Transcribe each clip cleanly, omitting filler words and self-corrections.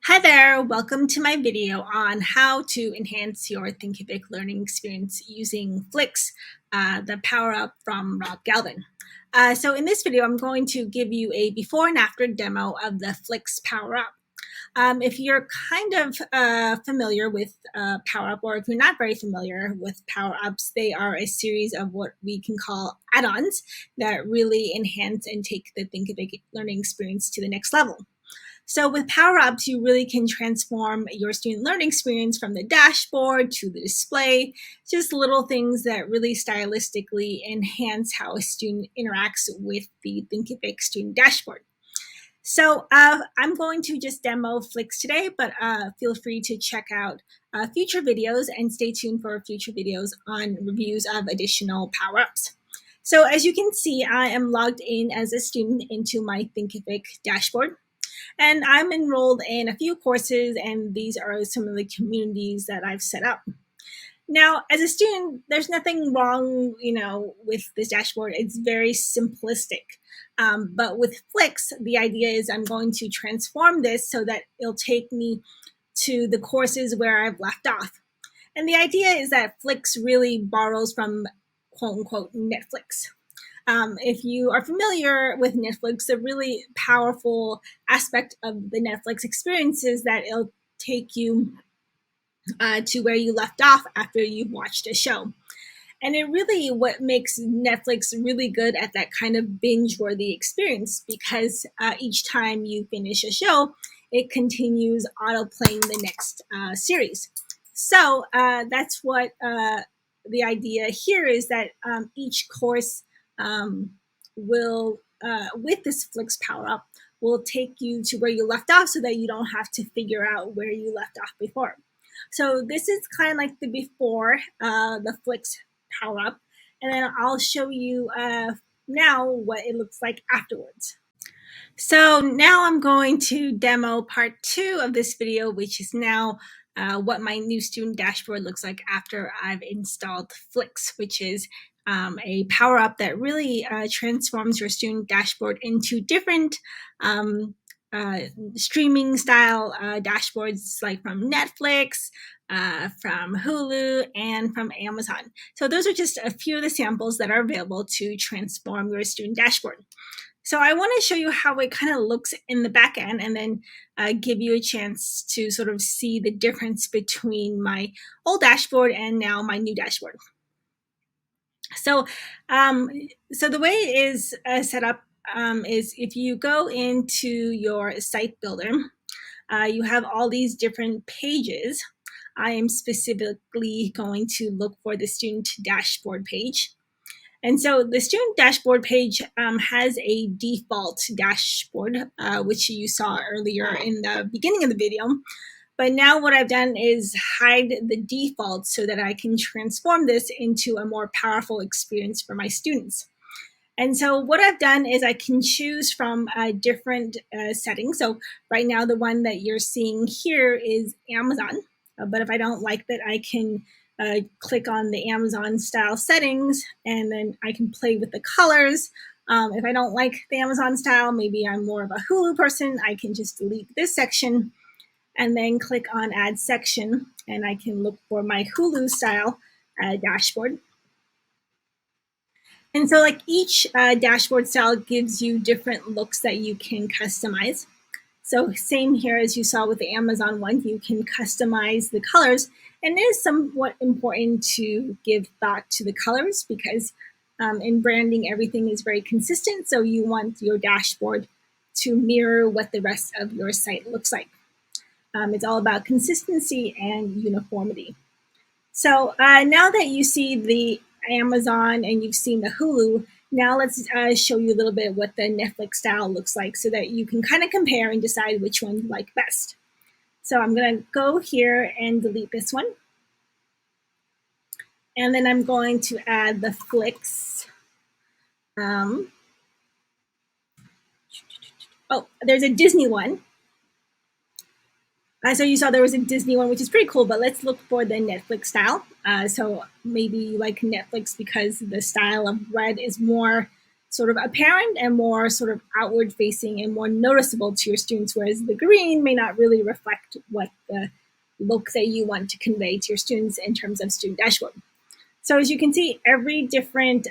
Hi there, welcome to my video on how to enhance your Thinkific learning experience using Flix, the Powerup from Rob Galvin. So in this video, I'm going to give you a before and after demo of the Flix Powerup. If you're kind of familiar with PowerUp, or if you're not very familiar with PowerUps, they are a series of what we can call add-ons that really enhance and take the Thinkific learning experience to the next level. So with Powerups, you really can transform your student learning experience from the dashboard to the display, just little things that really stylistically enhance how a student interacts with the Thinkific student dashboard. So I'm going to just demo Flix today, but feel free to check out future videos and stay tuned for future videos on reviews of additional Powerups. So as you can see, I am logged in as a student into my Thinkific dashboard. And I'm enrolled in a few courses, and these are some of the communities that I've set up. Now, as a student, there's nothing wrong, with this dashboard. It's very simplistic. But with Flix, the idea is I'm going to transform this so that it'll take me to the courses where I've left off. And the idea is that Flix really borrows from quote unquote Netflix. If you are familiar with Netflix, the really powerful aspect of the Netflix experience is that it'll take you to where you left off after you've watched a show. And it really what makes Netflix really good at that kind of binge-worthy experience, because each time you finish a show, it continues auto-playing the next series. So that's what the idea here is, that each course will, with this Flix Powerup, will take you to where you left off so that you don't have to figure out where you left off before. So this is kind of like the before, the Flix Powerup, and then I'll show you now what it looks like afterwards. So now I'm going to demo part 2 of this video, which is now what my new student dashboard looks like after I've installed Flix, which is a Powerup that really transforms your student dashboard into different streaming style dashboards, like from Netflix, from Hulu, and from Amazon. So those are just a few of the samples that are available to transform your student dashboard. So I want to show you how it kind of looks in the back end, and then give you a chance to sort of see the difference between my old dashboard and now my new dashboard. So, so the way it is set up is if you go into your site builder, you have all these different pages. I am specifically going to look for the student dashboard page. And so the student dashboard page has a default dashboard, which you saw earlier in the beginning of the video. But now what I've done is hide the default so that I can transform this into a more powerful experience for my students. And so what I've done is I can choose from different settings. So right now, the one that you're seeing here is Amazon. But if I don't like that, I can click on the Amazon style settings, and then I can play with the colors. If I don't like the Amazon style, maybe I'm more of a Hulu person, I can just delete this section and then click on add section, and I can look for my Hulu style dashboard. And so like each dashboard style gives you different looks that you can customize. So same here as you saw with the Amazon one, you can customize the colors. And it is somewhat important to give thought to the colors, because in branding, everything is very consistent. So you want your dashboard to mirror what the rest of your site looks like. It's all about consistency and uniformity. So now that you see the Amazon and you've seen the Hulu, now let's show you a little bit what the Netflix style looks like, so that you can kind of compare and decide which one you like best. So I'm going to go here and delete this one. And then I'm going to add the Flix. Oh, there's a Disney one. So you saw there was a Disney one, which is pretty cool, but let's look for the Netflix style. So maybe you like Netflix because the style of red is more sort of apparent and more sort of outward facing and more noticeable to your students, whereas the green may not really reflect what the look that you want to convey to your students in terms of student dashboard. So as you can see, every different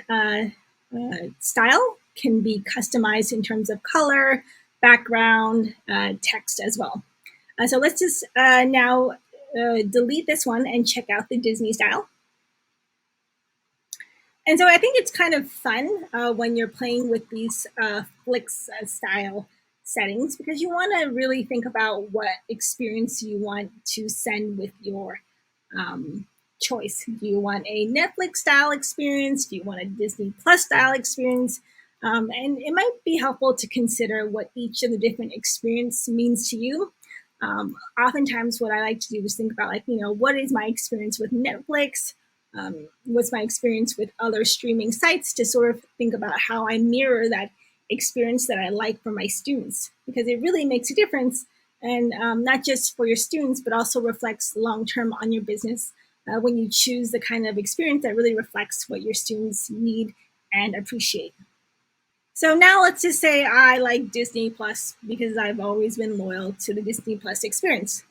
style can be customized in terms of color, background, text as well. So let's just now delete this one and check out the Disney style. And so I think it's kind of fun when you're playing with these Flix style settings, because you want to really think about what experience you want to send with your choice. Do you want a Netflix style experience? Do you want a Disney Plus style experience? And it might be helpful to consider what each of the different experience means to you. Oftentimes what I like to do is think about, like, what is my experience with Netflix? What's my experience with other streaming sites, to sort of think about how I mirror that experience that I like for my students, because it really makes a difference, and not just for your students, but also reflects long-term on your business when you choose the kind of experience that really reflects what your students need and appreciate. So now let's just say I like Disney Plus because I've always been loyal to the Disney Plus experience.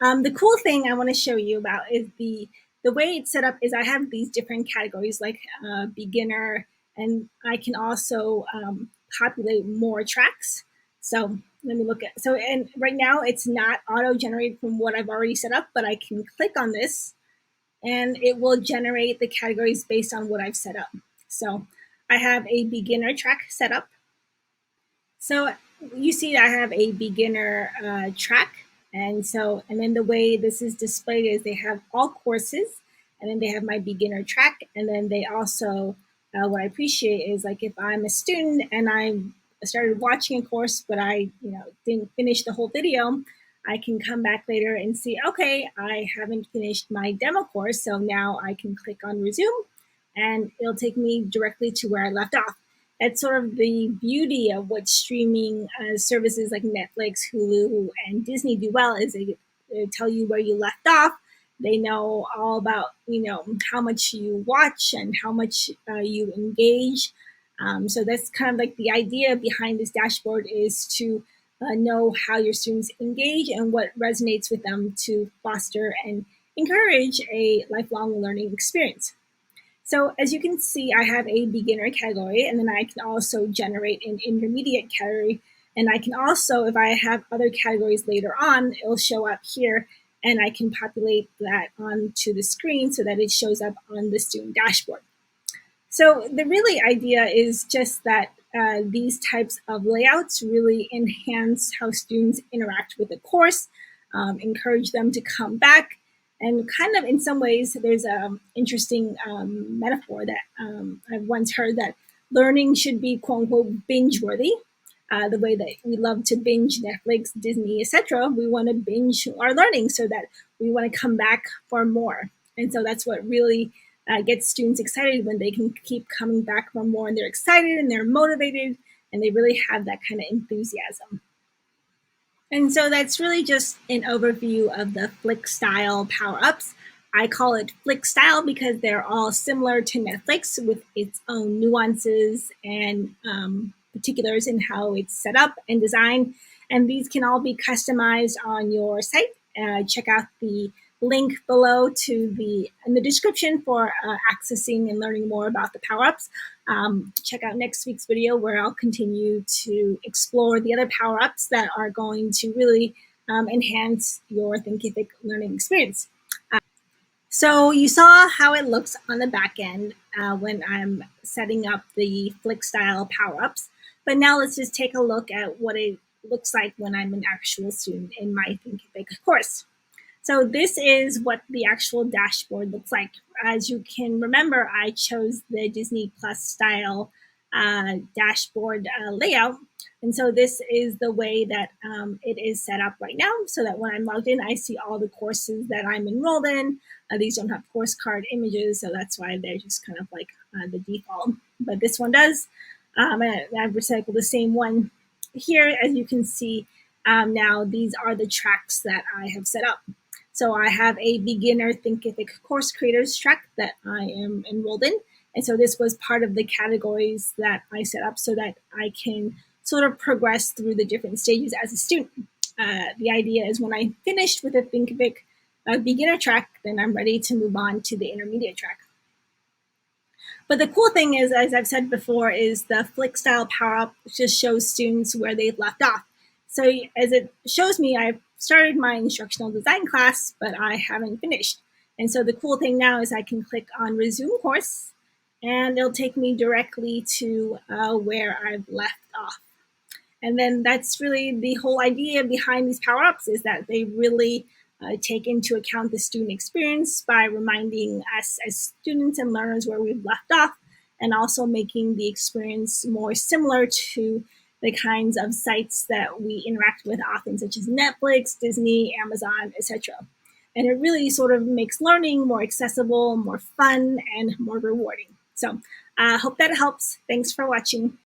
The cool thing I want to show you about is the way it's set up is I have these different categories, like beginner, and I can also populate more tracks. So let me look at, and right now it's not auto-generated from what I've already set up, but I can click on this and it will generate the categories based on what I've set up. So I have a beginner track set up. So you see I have a beginner track. And then the way this is displayed is they have all courses, and then they have my beginner track. And then they also, what I appreciate is, like, if I'm a student and I started watching a course, but I didn't finish the whole video, I can come back later and see, okay, I haven't finished my demo course. So now I can click on resume and it'll take me directly to where I left off. That's sort of the beauty of what streaming services like Netflix, Hulu, and Disney do well, is they tell you where you left off. They know all about, how much you watch and how much you engage. So that's kind of like the idea behind this dashboard, is to know how your students engage and what resonates with them to foster and encourage a lifelong learning experience. So as you can see, I have a beginner category, and then I can also generate an intermediate category. And I can also, if I have other categories later on, it'll show up here, and I can populate that onto the screen so that it shows up on the student dashboard. So the really idea is just that these types of layouts really enhance how students interact with the course, encourage them to come back. And kind of in some ways, there's an interesting metaphor that I've once heard, that learning should be, quote unquote, binge worthy. The way that we love to binge Netflix, Disney, etc., we want to binge our learning so that we want to come back for more. And so that's what really gets students excited, when they can keep coming back for more, and they're excited and they're motivated and they really have that kind of enthusiasm. And so that's really just an overview of the Flix style power-ups. I call it Flix style because they're all similar to Netflix, with its own nuances and particulars in how it's set up and designed. And these can all be customized on your site. Check out the link below in the description for accessing and learning more about the power-ups. Check out next week's video, where I'll continue to explore the other power-ups that are going to really enhance your Thinkific learning experience. So you saw how it looks on the back end when I'm setting up the Flix style power-ups. But now let's just take a look at what it looks like when I'm an actual student in my Thinkific course. So this is what the actual dashboard looks like. As you can remember, I chose the Disney Plus style dashboard layout. And so this is the way that it is set up right now, so that when I'm logged in, I see all the courses that I'm enrolled in. These don't have course card images, so that's why they're just kind of like the default. But this one does. I've recycled the same one here. As you can see, now these are the tracks that I have set up. So I have a beginner Thinkific course creators track that I am enrolled in. And so this was part of the categories that I set up so that I can sort of progress through the different stages as a student. The idea is when I finished with the Thinkific beginner track, then I'm ready to move on to the intermediate track. But the cool thing is, as I've said before, is the Flix style PowerUp just shows students where they've left off. So as it shows me, I've started my instructional design class, but I haven't finished. And so the cool thing now is I can click on resume course, and it'll take me directly to where I've left off. And then that's really the whole idea behind these PowerUps, is that they really take into account the student experience by reminding us as students and learners where we've left off, and also making the experience more similar to the kinds of sites that we interact with often, such as Netflix, Disney, Amazon, etc. And it really sort of makes learning more accessible, more fun, and more rewarding. So I hope that helps. Thanks for watching.